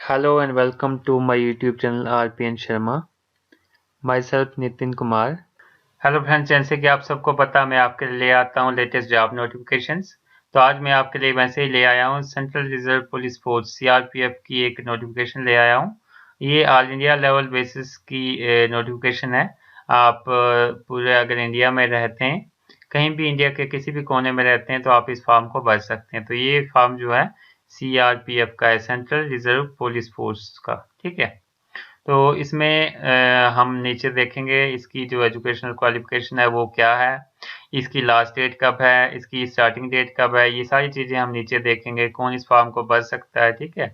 Hello and welcome to my YouTube channel RPN Sharma. Myself Nitin Kumar. Hello friends, जैसे कि आप सबको पता मैं आपके लिए ले आता हूँ लेटेस्ट जॉब नोटिफिकेशंस। तो आज मैं आपके लिए वैसे ही ले आया हूँ central reserve police force CRPF की एक नोटिफिकेशन ले आया हूँ। ये ऑल इंडिया लेवल बेसिस की नोटिफिकेशन है। आप पूरे अगर इंडिया में रहते हैं, कहीं भी इंडिया के किसी भी कोने में रहते हैं तो आप इस फॉर्म को भर सकते हैं। तो ये फॉर्म जो है सीआरपीएफ का है, सेंट्रल रिजर्व पुलिस फोर्स का। ठीक है, तो इसमें हम नीचे देखेंगे इसकी जो एजुकेशनल क्वालिफिकेशन है वो क्या है, इसकी लास्ट डेट कब है, इसकी स्टार्टिंग डेट कब है, ये सारी चीज़ें हम नीचे देखेंगे। कौन इस फॉर्म को भर सकता है, ठीक है।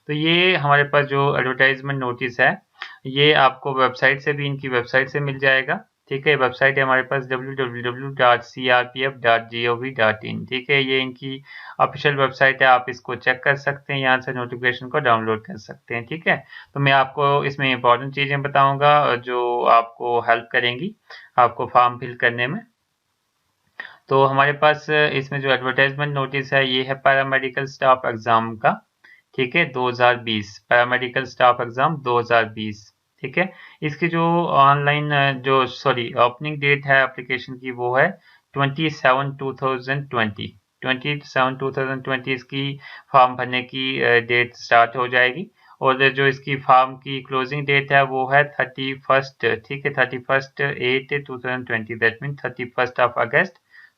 तो ये हमारे पास जो एडवर्टाइजमेंट नोटिस है, ये आपको वेबसाइट से भी, इनकी वेबसाइट से मिल जाएगा। ठीक है, वेबसाइट है हमारे पास www.crpf.gov.in। ठीक है, ये इनकी ऑफिशियल वेबसाइट है, आप इसको चेक कर सकते हैं, यहाँ से नोटिफिकेशन को डाउनलोड कर सकते हैं। ठीक है, तो मैं आपको इसमें इंपॉर्टेंट चीज़ें बताऊंगा जो आपको हेल्प करेंगी आपको फॉर्म फिल करने में। तो हमारे पास इसमें जो एडवर्टाइजमेंट नोटिस है ये है पैरामेडिकल स्टाफ एग्जाम का। ठीक है, 2020 पैरामेडिकल स्टाफ एग्जाम 2020। ठीक है, इसकी जो ऑनलाइन जो ओपनिंग डेट है एप्लीकेशन की वो है 27/2020। 27/2020 इसकी फॉर्म भरने की डेट स्टार्ट हो जाएगी। और जो इसकी फॉर्म की क्लोजिंग डेट है वो है 31st। ठीक है, 31/8/2020, दैट मीन 31 अगस्त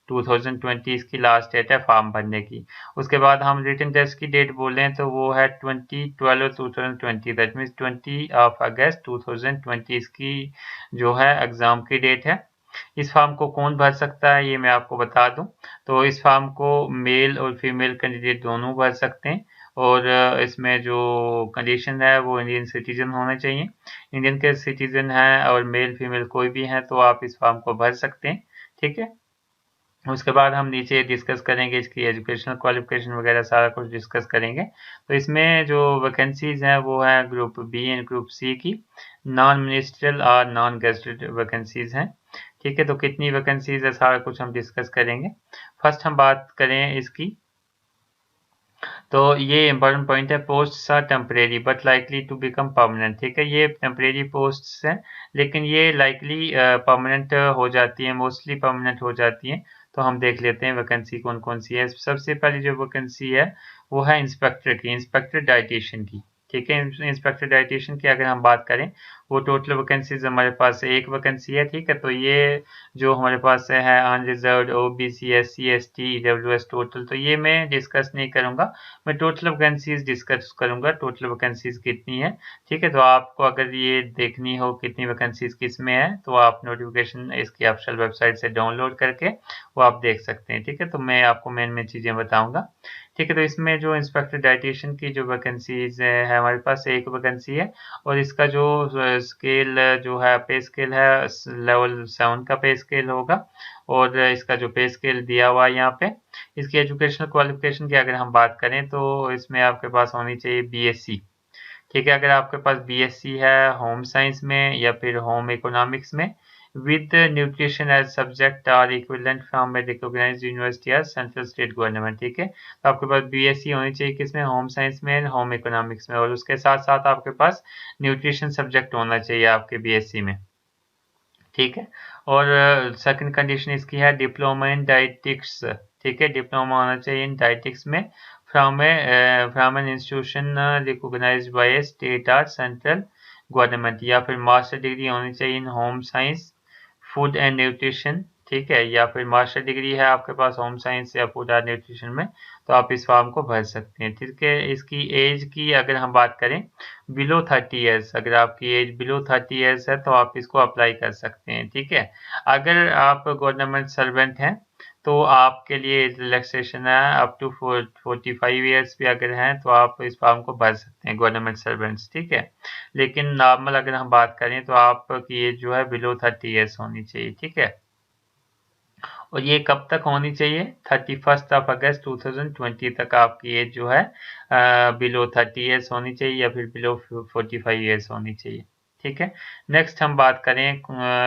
2020 इसकी लास्ट डेट है फॉर्म भरने की। उसके बाद हम रिटन टेस्ट की डेट बोलें तो वो है 20/12/2020, दैट मीन्स 20 अगस्त 2020 इसकी जो है एग्ज़ाम की डेट है। इस फॉर्म को कौन भर सकता है ये मैं आपको बता दूं। तो इस फॉर्म को मेल और फीमेल कैंडिडेट दोनों भर सकते हैं। और इसमें जो कंडीशन है वो इंडियन सिटीजन होने चाहिए। इंडियन के सिटीजन हैं और मेल फीमेल कोई भी हैं तो आप इस फॉर्म को भर सकते हैं। ठीक है, उसके बाद हम नीचे डिस्कस करेंगे इसकी एजुकेशनल क्वालिफिकेशन वगैरह सारा कुछ डिस्कस करेंगे। तो इसमें जो वैकेंसीज हैं वो है group B and group C की, नॉन मिनिस्ट्रियल और नॉन गेस्टेड वैकेंसीज हैं। ठीक है, तो कितनी वैकेंसीज है सारा कुछ हम डिस्कस करेंगे। फर्स्ट हम बात करें इसकी, तो ये इंपॉर्टेंट पॉइंट है, post are temporary but likely to become permanent. ठीक है, ये टेम्परेरी पोस्ट हैं लेकिन ये लाइकली परमानेंट हो जाती है, मोस्टली परमानेंट हो जाती है। तो हम देख लेते हैं वैकेंसी कौन कौन सी है। सबसे पहली जो वैकेंसी है वो है इंस्पेक्टर की, इंस्पेक्टर डाइटिशियन की। ठीक है, इंस्पेक्टर डाइटिशियन की अगर हम बात करें, वो टोटल वैकेंसीज हमारे पास एक वैकेंसी है। ठीक है, तो ये जो हमारे पास है unreserved, OBC, SC, ST, EWS total, तो ये मैं डिस्कस नहीं करूंगा। मैं टोटल वैकेंसीज डिस्कस करूंगा, टोटल वैकेंसीज कितनी है। ठीक है, तो आपको अगर ये देखनी हो कितनी वैकेंसीज किस में है तो आप नोटिफिकेशन इसकी ऑफिशियल वेबसाइट से डाउनलोड करके वो आप देख सकते हैं। ठीक है, तो मैं आपको मेन मेन चीज़ें बताऊंगा। ठीक है, तो इसमें जो इंस्पेक्टर डाइटिशियन की जो वैकेंसीज है हमारे पास एक वैकेंसी है। और इसका जो स्केल जो है, पे स्केल है, लेवल 7 का पे स्केल होगा। और इसका जो पे स्केल दिया हुआ है यहाँ पे, इसकी एजुकेशनल क्वालिफिकेशन की अगर हम बात करें तो इसमें आपके पास होनी चाहिए बीएससी। ठीक है, अगर आपके पास बीएससी है होम साइंस में या फिर होम इकोनॉमिक्स में विद न्यूट्रिशन एज सब्जेक्ट और equivalent from a recognised university या सेंट्रल स्टेट गवर्नमेंट। ठीक है, तो आपके पास बीएससी होनी चाहिए किसमें, होम साइंस में, होम इकोनॉमिक्स में, और उसके साथ साथ आपके पास न्यूट्रिशन सब्जेक्ट होना चाहिए आपके बीएससी में। ठीक है, और सेकंड कंडीशन इसकी है डिप्लोमा इन डाइटिक्स। ठीक है, डिप्लोमा होना चाहिए इन डाइटिक्स में from an institution recognised by a state और सेंट्रल गवर्नमेंट, या फिर मास्टर डिग्री होनी चाहिए in home science, food and nutrition. ठीक है, या फिर मास्टर डिग्री है आपके पास होम साइंस या फूड एंड न्यूट्रिशन में तो आप इस फॉर्म को भर सकते हैं। ठीक है, इसकी एज की अगर हम बात करें, बिलो 30 ईयर्स, अगर आपकी एज बिलो 30 ईयर्स है तो आप इसको अप्लाई कर सकते हैं। ठीक है, अगर आप गवर्नमेंट सर्वेंट हैं तो आपके लिए रिलैक्सेशन है अप टू 45 ईयर्स भी अगर हैं तो आप इस फॉर्म को भर सकते हैं, गवर्नमेंट सर्वेंट्स। ठीक है, लेकिन नॉर्मल अगर हम बात करें तो आपकी एज जो है बिलो 30 ईयर्स होनी चाहिए। ठीक है, और ये कब तक होनी चाहिए, 31 अगस्त 2020 तक आपकी एज जो है बिलो 30 ईयर्स होनी चाहिए या फिर बिलो 45 ईयर्स होनी चाहिए। ठीक है। नेक्स्ट हम बात करें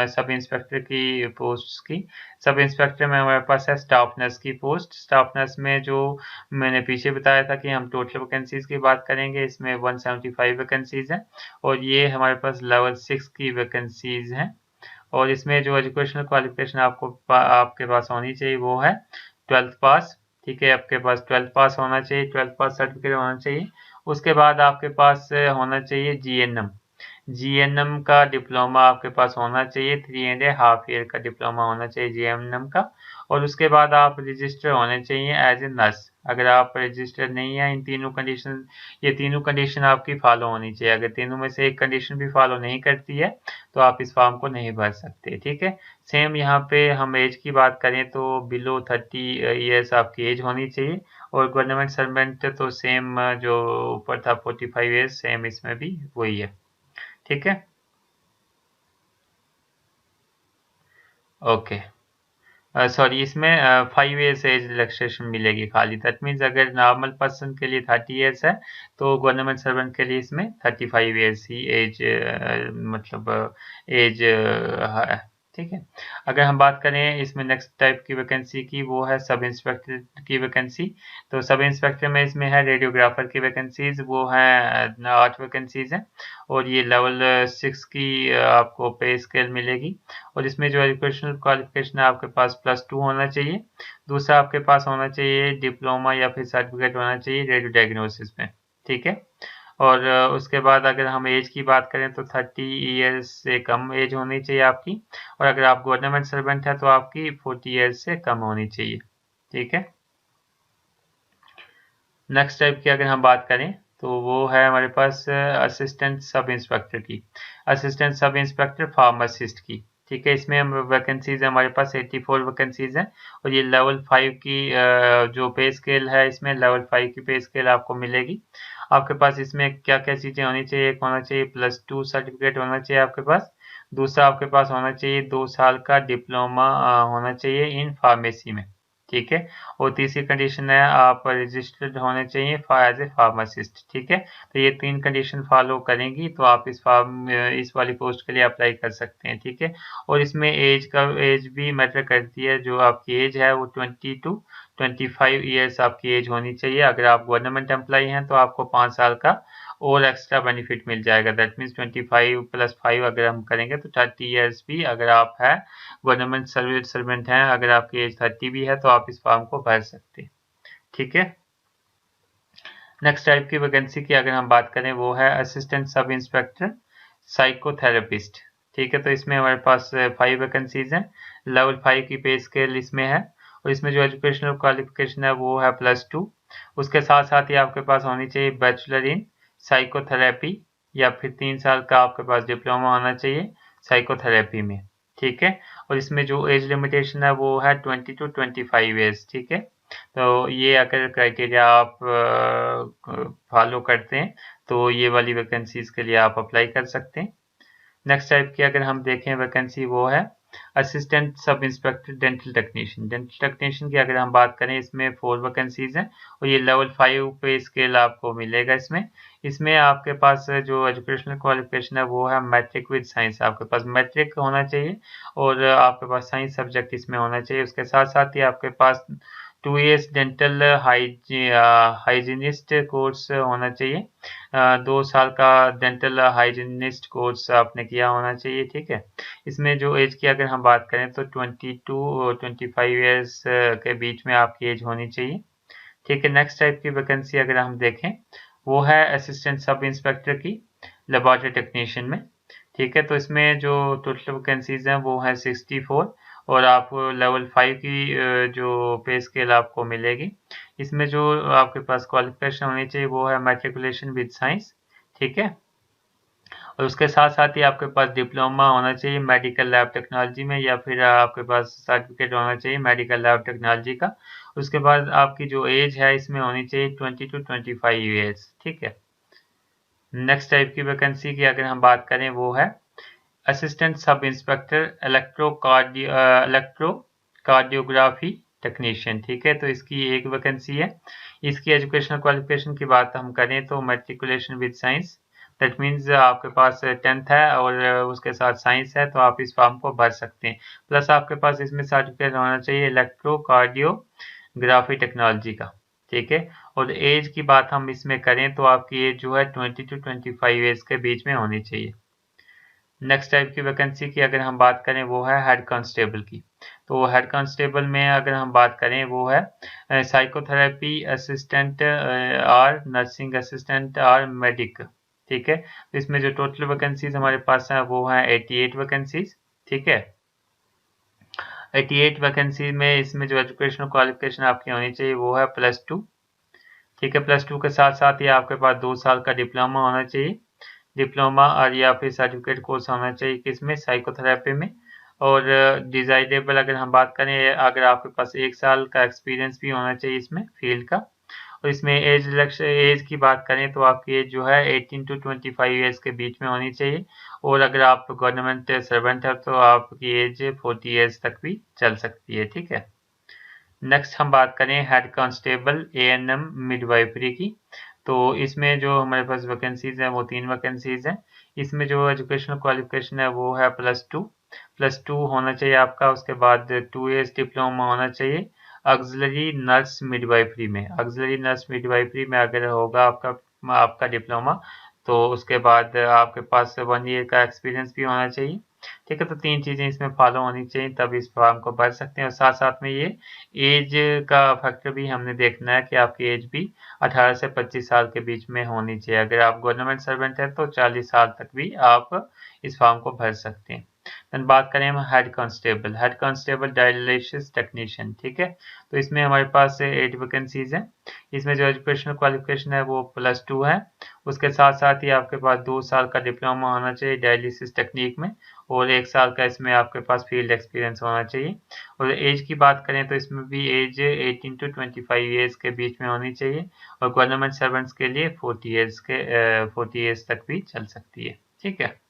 सब इंस्पेक्टर की पोस्ट्स की। सब इंस्पेक्टर में हमारे पास है स्टाफ नर्स की पोस्ट। स्टाफ नर्स में जो मैंने पीछे बताया था कि हम टोटल वैकेंसीज की बात करेंगे, इसमें 175 वैकेंसीज हैं और ये हमारे पास लेवल 6 की वैकेंसीज हैं। और इसमें जो एजुकेशनल क्वालिफिकेशन आपके पास होनी चाहिए वो है 12th पास। ठीक है, आपके पास 12th पास होना चाहिए, 12th पास सर्टिफिकेट होना चाहिए। उसके बाद आपके पास होना चाहिए जीएनएम। जीएनएम का डिप्लोमा आपके पास होना चाहिए, 3.5 ईयर का डिप्लोमा होना चाहिए जीएनएम का। और उसके बाद आप रजिस्टर होने चाहिए एज ए नर्स। अगर आप रजिस्टर नहीं है इन तीनों कंडीशन, ये तीनों कंडीशन आपकी फॉलो होनी चाहिए। अगर तीनों में से एक कंडीशन भी फॉलो नहीं करती है तो आप इस फॉर्म को नहीं भर सकते। ठीक है। सेम यहाँ पे हम एज की बात करें तो बिलो 30 ईयर्स आपकी एज होनी चाहिए। और गवर्नमेंट सर्वेंट तो सेम जो ऊपर था 45 ईयर्स, सेम इसमें भी वही है। ठीक है। ओके। सॉरी, इसमें 5 ईयर्स एज रिलैक्सेशन मिलेगी खाली। दैट मीन्स अगर नॉर्मल पर्सन के लिए 30 ईयर्स है तो गवर्नमेंट सर्वेंट के लिए इसमें 35 ईयर्स ही एज मतलब एज है। ठीक है। अगर हम बात करें इसमें नेक्स्ट टाइप की वैकेंसी की, वो है सब इंस्पेक्टर की वैकेंसी। तो सब इंस्पेक्टर में इसमें है रेडियोग्राफर की वैकेंसीज, वो है 8 वैकेंसीज हैं। और ये लेवल 6 की आपको पे स्केल मिलेगी। और इसमें जो एजुकेशनल क्वालिफिकेशन है आपके पास +2 होना चाहिए। दूसरा आपके पास होना चाहिए डिप्लोमा या फिर सर्टिफिकेट होना चाहिए रेडियो डायग्नोसिस में। ठीक है। और उसके बाद अगर हम एज की बात करें तो 30 ईयर्स से कम एज होनी चाहिए आपकी। और अगर आप गवर्नमेंट सर्वेंट है तो आपकी 40 ईयर्स से कम होनी चाहिए। ठीक है। नेक्स्ट टाइप की अगर हम बात करें तो वो है हमारे पास असिस्टेंट सब इंस्पेक्टर की। असिस्टेंट सब इंस्पेक्टर फार्मासिस्ट की। ठीक है। इसमें वैकेंसीज हमारे पास 84 वैकेंसीज हैं। और ये लेवल 5 की जो पे स्केल है, इसमें लेवल 5 की पे स्केल आपको मिलेगी। आपके पास इसमें क्या क्या चीज़ें होनी चाहिए, एक होना चाहिए +2 सर्टिफिकेट होना चाहिए आपके पास। दूसरा आपके पास होना चाहिए 2 साल का डिप्लोमा होना चाहिए इन फार्मेसी में। ठीक है। और तीसरी कंडीशन है आप रजिस्टर्ड होने चाहिए एज ए फार्मासिस्ट। ठीक है। तो ये 3 कंडीशन फॉलो करेंगी तो आप इस वाली पोस्ट के लिए अप्लाई कर सकते हैं। ठीक है। और इसमें एज भी मैटर करती है। जो आपकी एज है वो 20 टू 25 ईयर्स आपकी एज होनी चाहिए। अगर आप गवर्नमेंट एम्प्लॉई हैं तो आपको 5 साल का और एक्स्ट्रा बेनिफिट मिल जाएगा। दैट मीन्स 25 + 5 अगर हम करेंगे तो 30 ईयर्स भी अगर आप है गवर्नमेंट सर्वेंट हैं, अगर आपकी एज 30 भी है तो आप इस फॉर्म को भर सकते हैं। ठीक है। नेक्स्ट टाइप की वैकेंसी की अगर हम बात करें वो है असिस्टेंट सब इंस्पेक्टर साइकोथेरेपिस्ट। ठीक है। तो इसमें हमारे पास 5 वैकेंसीज हैं। लेवल 5 की पे स्केल इसमें है। और इसमें जो एजुकेशनल क्वालिफिकेशन है वो है +2। उसके साथ साथ ही आपके पास होनी चाहिए बैचलर इन साइकोथेरेपी, या फिर 3 साल का आपके पास डिप्लोमा होना चाहिए साइकोथेरेपी में। ठीक है। और इसमें जो एज लिमिटेशन है वो है 20 टू 25 ईयर्स। ठीक है। तो ये अगर क्राइटेरिया आप फॉलो करते हैं तो ये वाली वैकेंसीज के लिए आप अप्लाई कर सकते हैं। नेक्स्ट टाइप की अगर हम देखें वैकेंसी वो है assistant sub inspector dental technician. Dental technician की अगर हम बात करें इसमें 4 वैकेंसीज हैं। और ये लेवल 5 पे स्केल आपको मिलेगा इसमें। इसमें आपके पास जो एजुकेशनल क्वालिफिकेशन है वो है मैट्रिक विद साइंस। आपके पास मैट्रिक होना चाहिए और आपके पास साइंस सब्जेक्ट इसमें होना चाहिए। उसके साथ साथ ही आपके पास 2 इयर्स डेंटल हाइजीनिस्ट कोर्स होना चाहिए। 2 साल का डेंटल हाइजीनिस्ट कोर्स आपने किया होना चाहिए। ठीक है। इसमें जो एज की अगर हम बात करें तो 22 और 25 ईयर्स के बीच में आपकी एज होनी चाहिए। ठीक है। नेक्स्ट टाइप की वैकेंसी अगर हम देखें वो है असिस्टेंट सब इंस्पेक्टर की लेबोरेटरी टेक्नीशियन में। ठीक है। तो इसमें जो टोटल वैकेंसीज हैं वो है 64। और आपको लेवल 5 की जो पे स्केल आपको मिलेगी। इसमें जो आपके पास क्वालिफिकेशन होनी चाहिए वो है मैट्रिकुलेशन विद साइंस। ठीक है। और उसके साथ साथ ही आपके पास डिप्लोमा होना चाहिए मेडिकल लैब टेक्नोलॉजी में, या फिर आपके पास सर्टिफिकेट होना चाहिए मेडिकल लैब टेक्नोलॉजी का। उसके बाद आपकी जो एज है इसमें होनी चाहिए 20 टू 25 ईयर्स। ठीक है। नेक्स्ट टाइप की वैकेंसी की अगर हम बात करें वो है assistant sub inspector electrocardiography technician. ठीक है। तो इसकी एक वैकेंसी है। इसकी एजुकेशनल क्वालिफिकेशन की बात हम करें तो matriculation with science. That means आपके पास 10th है और उसके साथ साइंस है, तो आप इस फॉर्म को भर सकते हैं। प्लस आपके पास इसमें सर्टिफिकेट होना चाहिए इलेक्ट्रोकार्डियोग्राफी टेक्नोलॉजी का, ठीक है। और एज की बात हम इसमें करें तो आपकी एज जो है 20 to 25 ईयर्स के बीच में होनी चाहिए। नेक्स्ट टाइप की वैकेंसी की अगर हम बात करें वो है हेड कांस्टेबल की। तो हेड कांस्टेबल में अगर हम बात करें वो है साइकोथेरेपी असिस्टेंट और नर्सिंग असिस्टेंट और मेडिक, ठीक है। तो इसमें जो टोटल वैकेंसीज हमारे पास है वो है 88 वैकेंसीज, ठीक है। 88 वैकेंसी में इसमें जो एजुकेशनल क्वालिफिकेशन आपकी होनी चाहिए वो है +2, ठीक है। +2 के साथ साथ ही आपके पास 2 साल का डिप्लोमा होना चाहिए, डिप्लोमा और या फिर सर्टिफिकेट कोर्स होना चाहिए किसमें, साइकोथेरेपी में। और डिजायरेबल अगर हम बात करें, अगर आपके पास 1 साल का एक्सपीरियंस भी होना चाहिए इसमें फील्ड का। और इसमें एज की बात करें तो आपकी एज जो है 18 to 25 ईयर्स के बीच में होनी चाहिए। और अगर आप गवर्नमेंट सर्वेंट है तो आपकी एज 40 ईयर्स तक भी चल सकती है, ठीक है। नेक्स्ट हम बात करें हेड कांस्टेबल एएनएम मिडवाइफरी की। तो इसमें जो हमारे पास वैकेंसीज हैं वो 3 वैकेंसीज हैं। इसमें जो एजुकेशनल क्वालिफिकेशन है वो है +2 होना चाहिए आपका। उसके बाद 2 इयर्स डिप्लोमा होना चाहिए ऑक्सिलरी नर्स मिडवाइफरी में। ऑक्सिलरी नर्स मिडवाइफरी में अगर होगा आपका डिप्लोमा, तो उसके बाद आपके पास 1 ईयर का एक्सपीरियंस भी होना चाहिए, ठीक है। तो 3 चीज़ें इसमें फॉलो होनी चाहिए तब इस फॉर्म को भर सकते हैं। और साथ साथ में ये एज का फैक्टर भी हमने देखना है कि आपकी एज भी 18 से 25 साल के बीच में होनी चाहिए। अगर आप गवर्नमेंट सर्वेंट हैं तो 40 साल तक भी आप इस फॉर्म को भर सकते हैं। देन बात करें हम हेड कांस्टेबल डायलिसिस टेक्नीशियन, ठीक है। तो इसमें हमारे पास 8 वैकेंसीज हैं। इसमें जो एजुकेशनल क्वालिफिकेशन है वो +2 है। उसके साथ साथ ही आपके पास 2 साल का डिप्लोमा होना चाहिए डायलिसिस टेक्निक में, और 1 साल का इसमें आपके पास फील्ड एक्सपीरियंस होना चाहिए। और एज की बात करें तो इसमें भी एज 18 to 25 ईयर्स के बीच में होनी चाहिए। और गवर्नमेंट सर्वेंट्स के लिए 40 ईयर्स तक भी चल सकती है, ठीक है।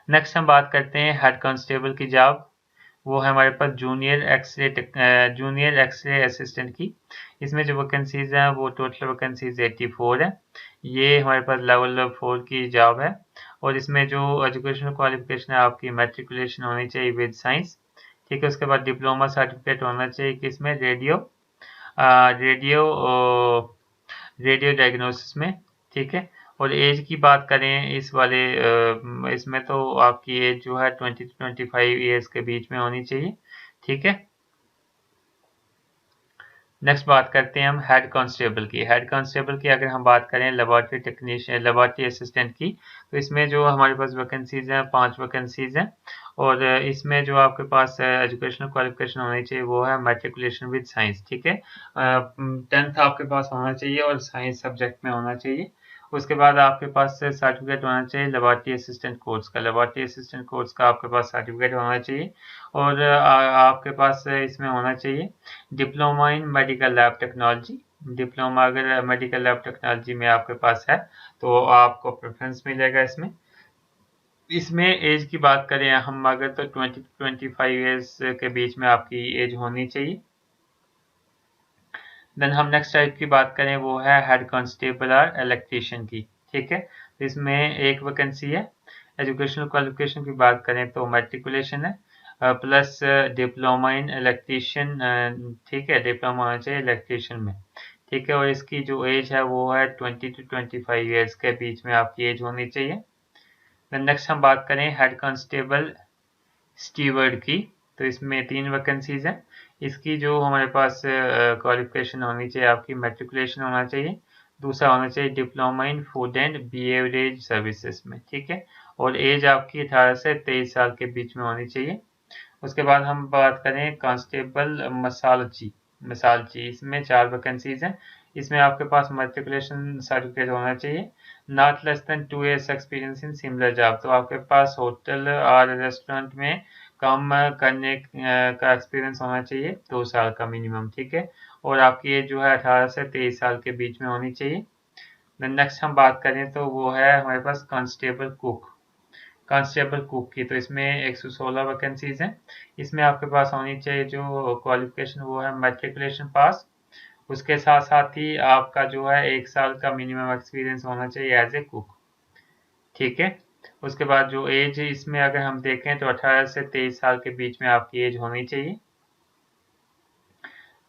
नेक्स्ट हम बात करते हैं हेड कांस्टेबल की जॉब। वो है हमारे पास जूनियर एक्सरे असिस्टेंट की। इसमें जो वैकेंसीज हैं वो टोटल वैकेंसीज 84 है। ये हमारे पास लेवल 4 की जॉब है। और इसमें जो एजुकेशनल क्वालिफिकेशन है आपकी मैट्रिकुलेशन होनी चाहिए विद साइंस, ठीक है। उसके बाद डिप्लोमा सर्टिफिकेट होना चाहिए किसमें, रेडियो रेडियो डायग्नोसिस में, ठीक है। और एज की बात करें इस वाले इसमें तो आपकी एज जो है 20 to 25 ईयर्स के बीच में होनी चाहिए, ठीक है। नेक्स्ट बात करते हैं हम हेड कांस्टेबल की। हेड कांस्टेबल की अगर हम बात करें लेबोरेटरी टेक्नीशियन, लेबोरेटरी असिस्टेंट की, तो इसमें जो हमारे पास वैकेंसीज हैं 5 वैकेंसीज हैं। और इसमें जो आपके पास एजुकेशनल क्वालिफिकेशन होनी चाहिए वो है मैट्रिकुलेशन विद साइंस, ठीक है। 10th आपके पास होना चाहिए और साइंस सब्जेक्ट में होना चाहिए। उसके बाद आपके पास सर्टिफिकेट होना चाहिए लेबोरेटरी असिस्टेंट कोर्स का, लेबोरेटरी असिस्टेंट कोर्स का आपके पास सर्टिफिकेट होना चाहिए। और आपके पास इसमें होना चाहिए डिप्लोमा इन मेडिकल लैब टेक्नोलॉजी। डिप्लोमा अगर मेडिकल लैब टेक्नोलॉजी में आपके पास है तो आपको प्रेफरेंस मिलेगा इसमें। इसमें एज की बात करें हम अगर तो 20 to 25 ईयर्स के बीच में आपकी एज होनी चाहिए। देन हम नेक्स्ट टाइप की बात करें वो है हेड कांस्टेबल और इलेक्ट्रीशियन की, ठीक है। तो इसमें एक वैकेंसी है। एजुकेशनल क्वालिफिकेशन की बात करें तो मैट्रिकुलेशन है प्लस डिप्लोमा इन इलेक्ट्रीशियन, ठीक है। डिप्लोमा होना चाहिए इलेक्ट्रीशियन में, ठीक है। और इसकी जो एज है वो है 20 to 25 ईयर्स के बीच में आपकी एज होनी चाहिए। देन नेक्स्ट हम बात करें हेड कांस्टेबल स्टीवर्ड की। तो इसमें 3 वैकेंसीज हैं। इसकी जो हमारे पास क्वालिफिकेशन होनी चाहिए आपकी मैट्रिकुलेशन होना चाहिए। दूसरा होना चाहिए diploma in food and beverages services में, ठीक है। और एज आपकी 18 से 23 साल के बीच में होनी चाहिए। उसके बाद हम बात करें कांस्टेबल मसालची, इसमें 4 वैकेंसीज हैं। इसमें आपके पास मैट्रिकुलेशन सर्टिफिकेट होना चाहिए, not less than 2 years experience in similar job. तो आपके पास होटल और रेस्टोरेंट में काम करने का एक्सपीरियंस होना चाहिए 2 साल का मिनिमम, ठीक है। और आपकी एज जो है 18 से 23 साल के बीच में होनी चाहिए। नेक्स्ट हम बात करें तो वो है हमारे पास कांस्टेबल कुक की। तो इसमें 116 वैकेंसीज हैं। इसमें आपके पास होनी चाहिए जो क्वालिफिकेशन वो है मैट्रिकुलेशन पास। उसके साथ साथ ही आपका जो है 1 साल का मिनिमम एक्सपीरियंस होना चाहिए एज ए कुक। ठीक है। उसके बाद जो एज इसमें अगर हम देखें तो 18 से 23 साल के बीच में आपकी एज होनी चाहिए।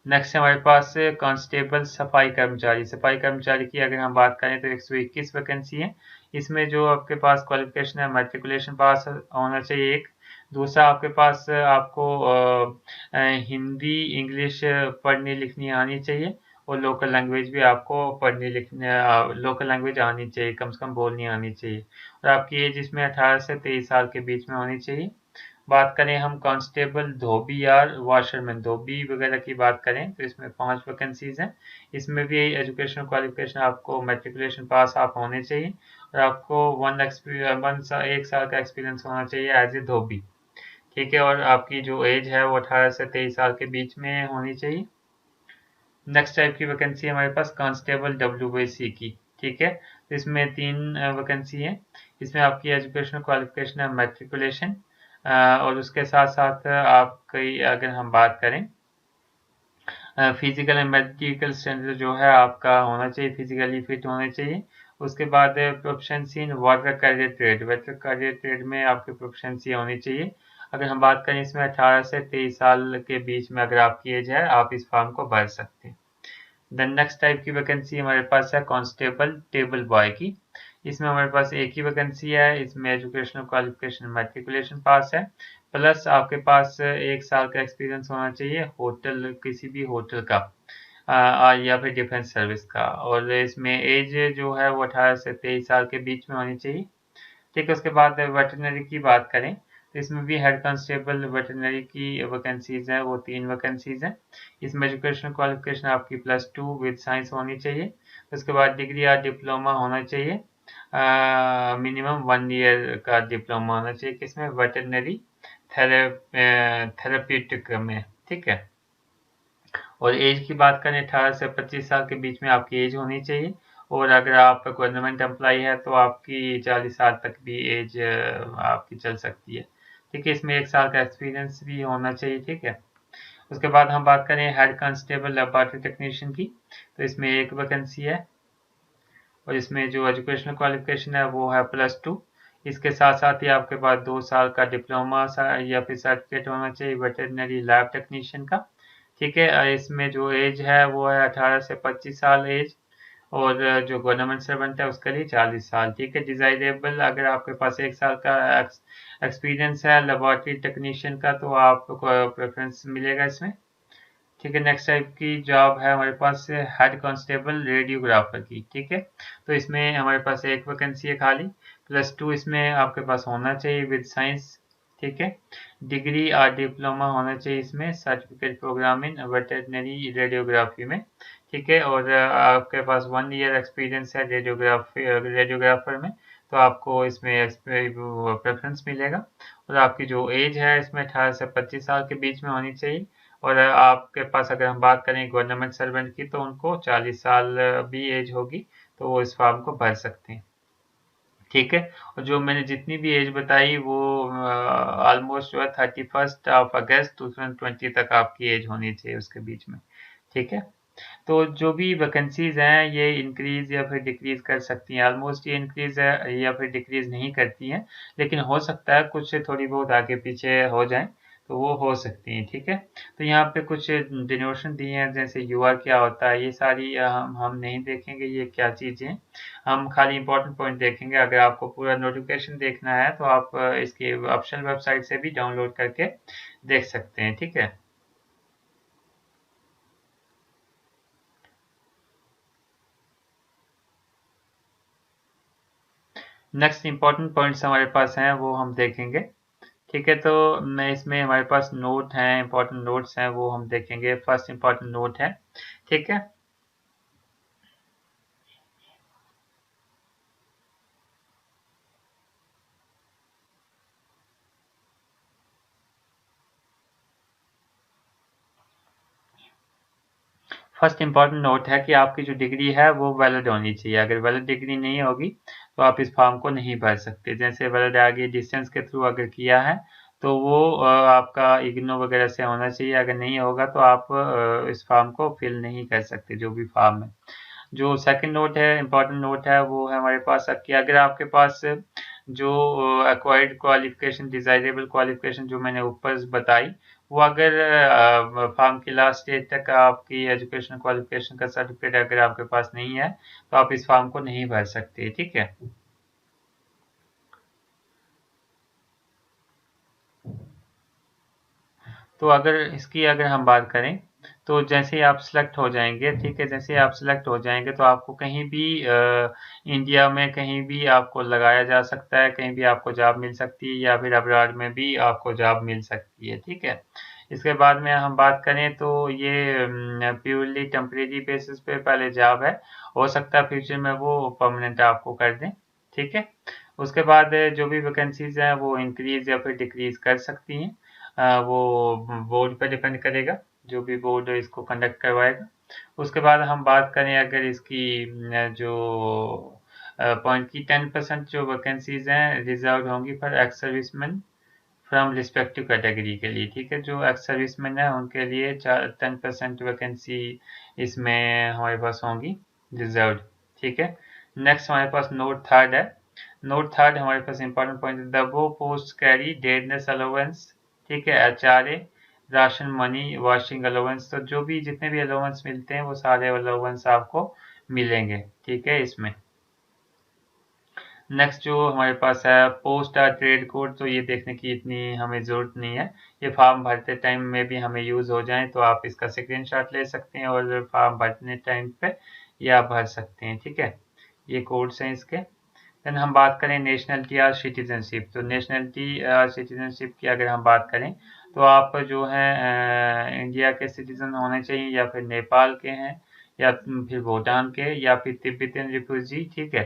नेक्स्ट हमारे पास कांस्टेबल सफाई कर्मचारी की अगर हम बात करें तो 121 वैकेंसी है। इसमें जो आपके पास क्वालिफिकेशन है मैट्रिकुलेशन पास होना चाहिए एक। दूसरा आपके पास आपको हिंदी इंग्लिश पढ़नी लिखनी आनी चाहिए और लोकल लैंग्वेज भी आपको पढ़नी लिखनी लोकल लैंग्वेज आनी चाहिए, कम से कम बोलनी आनी चाहिए। और आपकी एज इसमें 18 से 23 साल के बीच में होनी चाहिए। बात करें हम कांस्टेबल धोबी या वाशरमैन धोबी वगैरह की बात करें तो इसमें 5 वैकेंसीज हैं। इसमें भी एजुकेशनल क्वालिफिकेशन आपको मैट्रिकुलेशन पास आप होने चाहिए और आपको एक साल का एक्सपीरियंस होना चाहिए एज ए धोबी। ठीक है, और आपकी जो एज है वो 18 से 23 साल के बीच में होनी चाहिए। नेक्स्ट टाइप की वैकेंसी है हमारे पास कांस्टेबल डब्ल्यूबीसी की। ठीक है, तो इसमें 3 वैकेंसी है। इसमें आपकी एजुकेशनल क्वालिफिकेशन है मैट्रिकुलेशन और उसके साथ साथ आपकी अगर हम बात करें फिजिकल एंड मेडिकल स्टैंडर्ड जो है आपका होना चाहिए, फिजिकली फिट होने चाहिए। उसके बाद proficiency in water career trade में आपकी प्रोफिशिएंसी होनी चाहिए। अगर हम बात करें इसमें 18 से 23 साल के बीच में अगर आपकी एज है आप इस फॉर्म को भर सकते हैं। देन नेक्स्ट टाइप की वैकेंसी हमारे पास है कांस्टेबल टेबल बॉय की। इसमें हमारे पास एक ही वैकेंसी है। इसमें एजुकेशनल क्वालिफिकेशन मैट्रिकुलेशन पास है प्लस आपके पास 1 साल का एक्सपीरियंस होना चाहिए होटल किसी भी होटल का या फिर डिफेंस सर्विस का। और इसमें एज जो है वो 18 से 23 साल के बीच में होनी चाहिए। ठीक है, उसके बाद वेटरनरी की बात करें तो इसमें भी हेड कांस्टेबल वेटरनरी की वैकेंसीज हैं, वो 3 वैकेंसीज हैं। इसमें एजुकेशनल क्वालिफिकेशन आपकी +2 विद साइंस होनी चाहिए। उसके बाद डिग्री या डिप्लोमा होना चाहिए, मिनिमम 1 ईयर का डिप्लोमा होना चाहिए किसमें वेटरनरी थेरेप्यूटिक में। ठीक है, और एज की बात करें 18 से 25 साल के बीच में आपकी एज होनी चाहिए। और अगर आप गवर्नमेंट एम्प्लॉई है तो आपकी 40 साल तक भी एज आपकी चल सकती है। ठीक है, इसमें 1 साल का एक्सपीरियंस भी होना चाहिए। ठीक है, उसके बाद हम बात करें हेड कांस्टेबल लेबोरेटरी टेक्नीशियन की तो इसमें एक वैकेंसी है और इसमें जो एजुकेशनल क्वालिफिकेशन है वो है +2। इसके साथ साथ ही आपके पास 2 साल का डिप्लोमा या फिर सर्टिफिकेट होना चाहिए वेटरनरी लैब टेक्नीशियन का। ठीक है, इसमें जो एज है वो है 18 से 25 साल एज और जो गवर्नमेंट सर्वेंट है उसके लिए 40 साल। ठीक है, डिजायरेबल अगर आपके पास 1 साल का एक्सपीरियंस है लेबोरेटरी टेक्नीशियन का तो आपको प्रेफरेंस मिलेगा इसमें। ठीक है, नेक्स्ट टाइप की जॉब है हमारे पास हेड कांस्टेबल रेडियोग्राफर की। ठीक है, तो इसमें हमारे पास एक वैकेंसी है खाली +2 इसमें आपके पास होना चाहिए विद साइंस। ठीक है, डिग्री और डिप्लोमा होना चाहिए इसमें सर्टिफिकेट प्रोग्राम इन वेटरनरी रेडियोग्राफी में। ठीक है, और आपके पास 1 ईयर एक्सपीरियंस है रेडियोग्राफर में तो आपको इसमें प्रेफरेंस मिलेगा। और आपकी जो एज है इसमें 18 से 25 साल के बीच में होनी चाहिए। और आपके पास अगर हम बात करें गवर्नमेंट सर्वेंट की तो उनको 40 साल भी एज होगी तो वो इस फॉर्म को भर सकते हैं। ठीक है, और जो मैंने जितनी भी एज बताई वो ऑलमोस्ट जो है 31 अगस्त 2020 तक आपकी एज होनी चाहिए उसके बीच में। ठीक है, तो जो भी वैकेंसीज हैं ये इंक्रीज या फिर डिक्रीज कर सकती हैं। ऑलमोस्ट ये इंक्रीज है या फिर डिक्रीज नहीं करती हैं, लेकिन हो सकता है कुछ थोड़ी बहुत आगे पीछे हो जाए तो वो हो सकती हैं। ठीक है, तो यहाँ पे कुछ डिनोशन दिए हैं जैसे यूआर क्या होता है, ये सारी हम नहीं देखेंगे ये क्या चीज़ें हैं। हम खाली इंपॉर्टेंट पॉइंट देखेंगे। अगर आपको पूरा नोटिफिकेशन देखना है तो आप इसकी ऑप्शनल वेबसाइट से भी डाउनलोड करके देख सकते हैं। ठीक है, नेक्स्ट इंपॉर्टेंट पॉइंट्स हमारे पास हैं वो हम देखेंगे। ठीक है, तो मैं इसमें हमारे पास नोट हैं, इंपॉर्टेंट नोट्स हैं वो हम देखेंगे। फर्स्ट इंपॉर्टेंट नोट है। ठीक है, फर्स्ट इंपॉर्टेंट नोट है कि आपकी जो डिग्री है वो वैलिड होनी चाहिए। अगर वैलिड डिग्री नहीं होगी तो आप इस फॉर्म को नहीं भर सकते। जैसे वैलिड आगे डिस्टेंस के थ्रू अगर किया है तो वो आपका इग्नो वगैरह से होना चाहिए। अगर नहीं होगा तो आप इस फॉर्म को फिल नहीं कर सकते जो भी फॉर्म है। जो सेकंड नोट है, इम्पोर्टेंट नोट है, वो है हमारे पास कि अगर आपके पास जो एक्वायर्ड क्वालिफिकेशन, डिजायरेबल क्वालिफिकेशन जो मैंने ऊपर बताई, वो अगर फार्म की लास्ट स्टेज तक आपकी एजुकेशन क्वालिफिकेशन का सर्टिफिकेट अगर आपके पास नहीं है, तो आप इस फॉर्म को नहीं भर सकते। ठीक है। तो अगर हम बात करें, तो जैसे ही आप सिलेक्ट हो जाएंगे, ठीक है, जैसे ही आप सिलेक्ट हो जाएंगे तो आपको कहीं भी इंडिया में कहीं भी आपको लगाया जा सकता है, कहीं भी आपको जॉब मिल सकती है, या फिर अब्रॉड में भी आपको जॉब मिल सकती है। ठीक है। इसके बाद में हम बात करें तो ये प्योरली टेम्परेरी बेसिस पे पहले जॉब है, हो सकता है फ्यूचर में वो परमानेंट आपको कर दें। ठीक है। उसके बाद जो भी वैकेंसीज हैं वो इंक्रीज या फिर डिक्रीज कर सकती हैं, वो बोर्ड पर डिपेंड करेगा, जो भी बोर्ड इसको कंडक्ट करवाएगा। उसके बाद हम बात करें अगर इसकी जो पॉइंट की 10% जो वैकेंसीज हैं रिजर्व होंगी for ex serviceman from respective category के लिए। ठीक है। जो एक्स सर्विसमैन है उनके लिए 10% वैकेंसी इसमें हमारे पास होंगी रिजर्व। ठीक है। नेक्स्ट हमारे पास नोट थर्ड है। नोट थर्ड हमारे पास इंपॉर्टेंट पॉइंट है, द वो पोस्ट कैरी डेडनेस अलाउंस। ठीक है। HRA, ration money, washing allowance, तो जो भी जितने भी अलाउंस मिलते हैं वो सारे अलाउंस आपको मिलेंगे। ठीक है। इसमें नेक्स्ट जो हमारे पास है पोस्ट ट्रेड कोड, तो ये देखने की इतनी हमें ज़रूरत नहीं है, ये फॉर्म भरते टाइम में भी हमें यूज़ हो जाए तो आप इसका स्क्रीनशॉट ले सकते हैं और फॉर्म भरने टाइम पे ये आप भर सकते हैं। ठीक है। ये कोड्स हैं इसके। देन हम बात करें नेशनलिटी या सिटीजनशिप, तो नेशनलिटी सिटीजनशिप की अगर हम बात करें तो आप जो है इंडिया के सिटीजन होने चाहिए, या फिर नेपाल के हैं, या फिर भूटान के, या फिर तिब्बतियन रिफ्यूजी। ठीक है।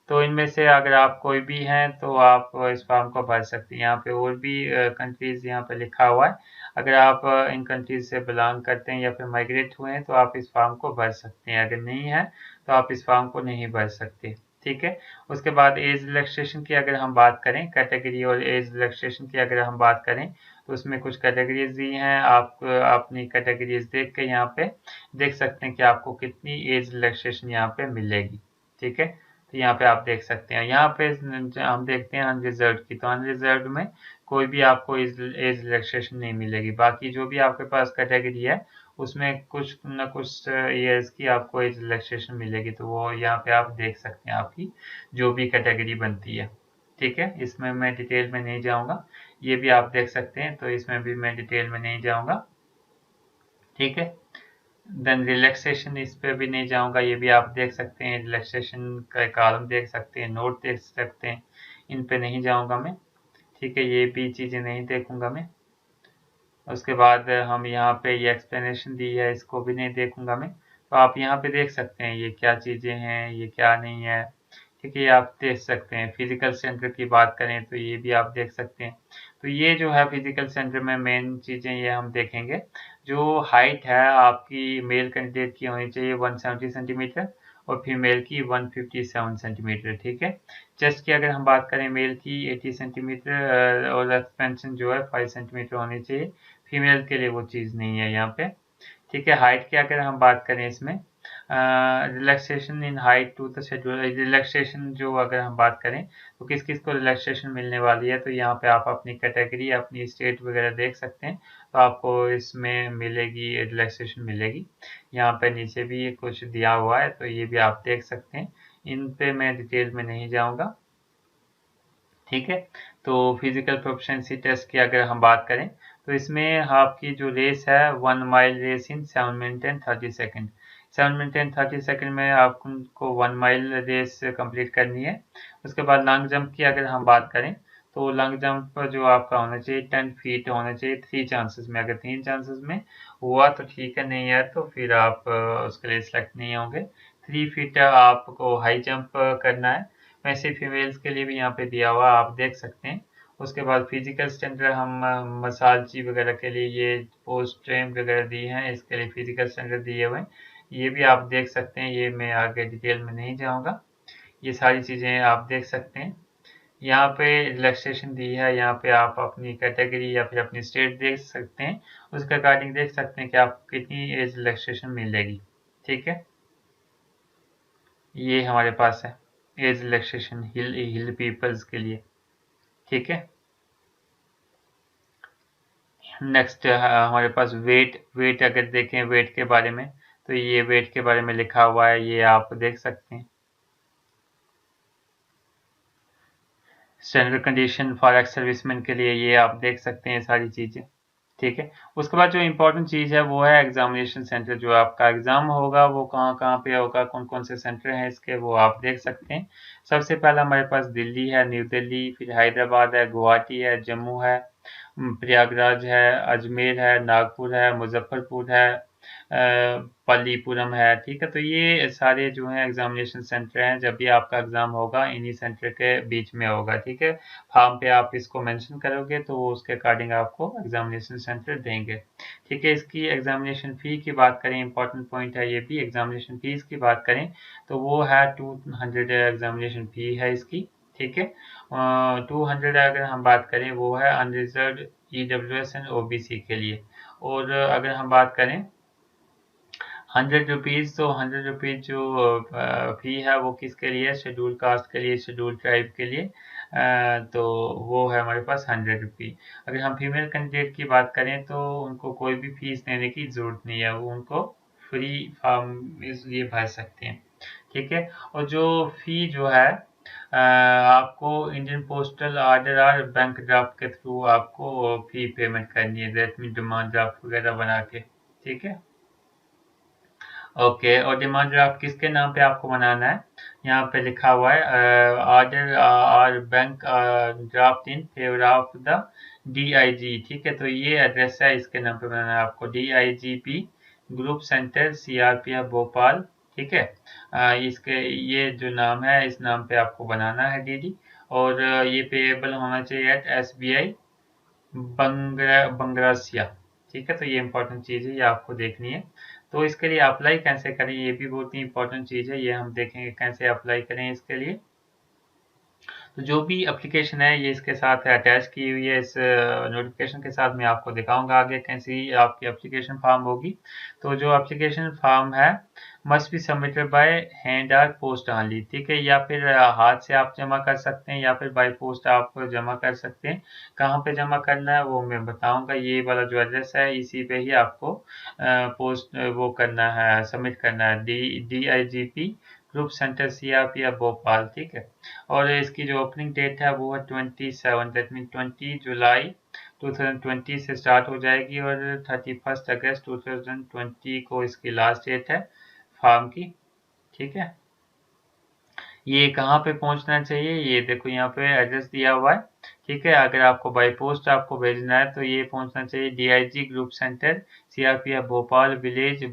तो इनमें से अगर आप कोई भी हैं तो आप इस फॉर्म को भर सकते हैं। यहाँ पे और भी कंट्रीज यहाँ पे लिखा हुआ है, अगर आप इन कंट्रीज से बिलोंग करते हैं या फिर माइग्रेट हुए हैं तो आप इस फॉर्म को भर सकते हैं, अगर नहीं है तो आप इस फॉर्म को नहीं भर सकते। ठीक है। उसके बाद एज रिलैक्सेशन की अगर हम बात करें, कैटेगरी और एज रिलैक्सेशन की अगर हम बात करें, तो उसमें कुछ कैटेगरीज दी हैं, आप अपनी कैटेगरीज देख के यहाँ पे देख सकते हैं कि आपको कितनी एज रिलैक्सेशन यहाँ पे मिलेगी। ठीक है। तो यहाँ पे आप देख सकते हैं, यहाँ पे हम देखते हैं अनरिजर्व की, तो अनरिजर्व में कोई भी आपको एज रिलैक्सेशन नहीं मिलेगी। बाकी जो भी आपके पास कैटेगरी है उसमें कुछ न कुछ ईयर्स की आपको एज रिलैक्सेशन मिलेगी, तो वो यहाँ पे आप देख सकते हैं आपकी जो भी कैटेगरी बनती है। ठीक है। इसमें मैं डिटेल में नहीं जाऊँगा, ये भी आप देख सकते हैं, तो इसमें भी मैं डिटेल में नहीं जाऊँगा। ठीक है। देन रिलैक्सेशन, इस पे भी नहीं जाऊंगा, ये भी आप देख सकते हैं, रिलैक्सेशन का कॉलम देख सकते हैं, नोट देख सकते हैं, इन पे नहीं जाऊंगा मैं। ठीक है। ये भी चीज़ें नहीं देखूंगा मैं। उसके बाद हम यहाँ पे ये एक्सप्लेनेशन दी है, इसको भी नहीं देखूंगा मैं। तो आप यहाँ पे देख सकते हैं ये क्या चीज़ें हैं, ये क्या नहीं है। ठीक है। ये आप देख सकते हैं। फिजिकल सेंटर की बात करें तो ये भी आप देख सकते हैं। तो ये जो है फिजिकल सेंटर में मेन चीज़ें ये हम देखेंगे, जो हाइट है आपकी मेल कैंडिडेट की होनी चाहिए 170 सेंटीमीटर और फीमेल की 157 सेंटीमीटर। ठीक है। चेस्ट की अगर हम बात करें मेल की 80 सेंटीमीटर और एक्सपेंशन जो है 5 सेंटीमीटर होनी चाहिए, फीमेल के लिए वो चीज़ नहीं है यहाँ पे। ठीक है। हाइट की अगर हम बात करें इसमें relaxation in height to the schedule, relaxation जो अगर हम बात करें तो किस किस को रिलैक्सेशन मिलने वाली है, तो यहाँ पे आप अपनी कैटेगरी अपनी स्टेट वगैरह देख सकते हैं, तो आपको इसमें मिलेगी रिलैक्सेशन मिलेगी। यहाँ पे नीचे भी कुछ दिया हुआ है, तो ये भी आप देख सकते हैं, इन पे मैं डिटेल में नहीं जाऊँगा। ठीक है। तो फिजिकल प्रोफिशिएंसी टेस्ट की अगर हम बात करें तो इसमें आपकी जो रेस है 1 mile race in 7 minute and 30 second, 7 minute and 30 second में आपको 1 माइल रेस कंप्लीट करनी है। उसके बाद लॉन्ग जंप की अगर हम बात करें तो लॉन्ग जंप जो आपका होना चाहिए 10 फीट होना चाहिए 3 चांसेस में, अगर 3 चांसेस में हुआ तो ठीक है, नहीं है तो फिर आप उसके लिए सिलेक्ट नहीं होंगे। 3 फीट आपको हाई जंप करना है, वैसे फीमेल्स के लिए भी यहाँ पे दिया हुआ आप देख सकते हैं। उसके बाद फिजिकल स्टैंडर्ड हम मसाज वगैरह के लिए ये पोस्ट ट्रेन वगैरह दी हैं, इसके लिए फिजिकल स्टैंडर्ड दिए हुए हैं, ये भी आप देख सकते हैं, ये मैं आगे डिटेल में नहीं जाऊँगा। ये सारी चीज़ें आप देख सकते हैं। यहाँ पे रिलैक्सेशन दी है, यहाँ पे आप अपनी कैटेगरी या फिर अपनी स्टेट देख सकते हैं, उसके अकॉर्डिंग देख सकते हैं कि आपको कितनी एज रिलैक्सेशन मिलेगी। ठीक है। ये हमारे पास है एज रिलैक्सेशन हिल पीपल्स के लिए, ठीक है। नेक्स्ट हमारे पास वेट अगर देखें वेट के बारे में, तो ये वेट के बारे में लिखा हुआ है, ये आप देख सकते हैं। Standard condition for ex serviceman के लिए ये आप देख सकते हैं सारी चीज़ें, ठीक है। उसके बाद जो इम्पोर्टेंट चीज़ है वो है एग्जामिनेशन सेंटर, जो आपका एग्ज़ाम होगा वो कहाँ कहाँ पे होगा, कौन कौन से सेंटर हैं इसके, वो आप देख सकते हैं। सबसे पहला हमारे पास दिल्ली है, न्यू दिल्ली, फिर हैदराबाद है, गुवाहाटी है, जम्मू है, प्रयागराज है, अजमेर है, नागपुर है, मुजफ्फरपुर है, पल्लीपुरम है, ठीक है। तो ये सारे जो हैं एग्जामिनेशन सेंटर हैं, जब भी आपका एग्जाम होगा इन्हीं सेंटर के बीच में होगा, ठीक है। फॉर्म पे आप इसको मेंशन करोगे तो वो उसके अकॉर्डिंग आपको एग्जामिनेशन सेंटर देंगे, ठीक है। इसकी एग्जामिनेशन फ़ी की बात करें, इंपॉर्टेंट पॉइंट है ये भी, एग्जामिनेशन फ़ीस की बात करें तो वो है 200 एग्जामिनेशन फ़ी है इसकी, ठीक है। 200 अगर हम बात करें वो है अनरिजर्व ईडब्ल्यूएस एंड ओबीसी के लिए। और अगर हम बात करें 100 रुपीज़, तो 100 रुपीज़ जो फ़ी है वो किसके लिए, शेड्यूल कास्ट के लिए, शेड्यूल ट्राइब के लिए, तो वो है हमारे पास 100 रुपी। अगर हम फीमेल कैंडिडेट की बात करें तो उनको कोई भी फीस देने की ज़रूरत नहीं है, वो उनको फ्री फॉर्म इसलिए भर सकते हैं, ठीक है। और जो फ़ी जो है आपको इंडियन पोस्टल ऑर्डर और बैंक ड्राफ्ट के थ्रू आपको फ़ी पेमेंट करनी है, दैट मीन डिमांड ड्राफ्ट वगैरह बना के, ठीक है। ओके, और डिमांड ड्राफ्ट किसके नाम पे आपको बनाना है, यहाँ पे लिखा हुआ है ऑर्डर और bank draft in favour of the DIG, ठीक है। तो ये एड्रेस है, इसके नाम पे बनाना है आपको, DIGP group centre CRPF Bhopal, ठीक है। इसके ये जो नाम है इस नाम पे आपको बनाना है डीडी, और ये पेएबल होना चाहिए एट एसबीआई बंगरासिया, ठीक है। तो ये इंपॉर्टेंट चीज़ है, ये आपको देखनी है। तो इसके लिए अप्लाई कैसे करें, ये भी बहुत ही इंपॉर्टेंट चीज़ है, ये हम देखेंगे कैसे अप्लाई करें इसके लिए। तो जो भी एप्लीकेशन है ये इसके साथ अटैच की हुई है, इस नोटिफिकेशन के साथ मैं आपको दिखाऊंगा आगे कैसी आपकी एप्लीकेशन फॉर्म होगी। तो जो एप्लीकेशन फॉर्म है must be submitted by hand और पोस्ट ऑनली, ठीक है। या फिर हाथ से आप जमा कर सकते हैं या फिर बाय पोस्ट आप जमा कर सकते हैं। कहाँ पे जमा करना है वो मैं बताऊंगा, ये वाला जो एड्रेस है इसी पे ही आपको पोस्ट वो करना है, सबमिट करना है, DIGP group centre CRPF Bhopal, ठीक है। और इसकी जो ओपनिंग डेट है वो है 27, दैट मीन 20 जुलाई 2020 से स्टार्ट हो जाएगी, और 31 अगस्त 2020 को इसकी लास्ट डेट है फॉर्म की, ठीक है। ये कहाँ पे पहुंचना चाहिए, ये देखो यहाँ पे एड्रेस दिया हुआ है, ठीक है। अगर आपको बाई पोस्ट आपको भेजना है तो ये पहुंचना चाहिए DIG group centre CRPF Bhopal village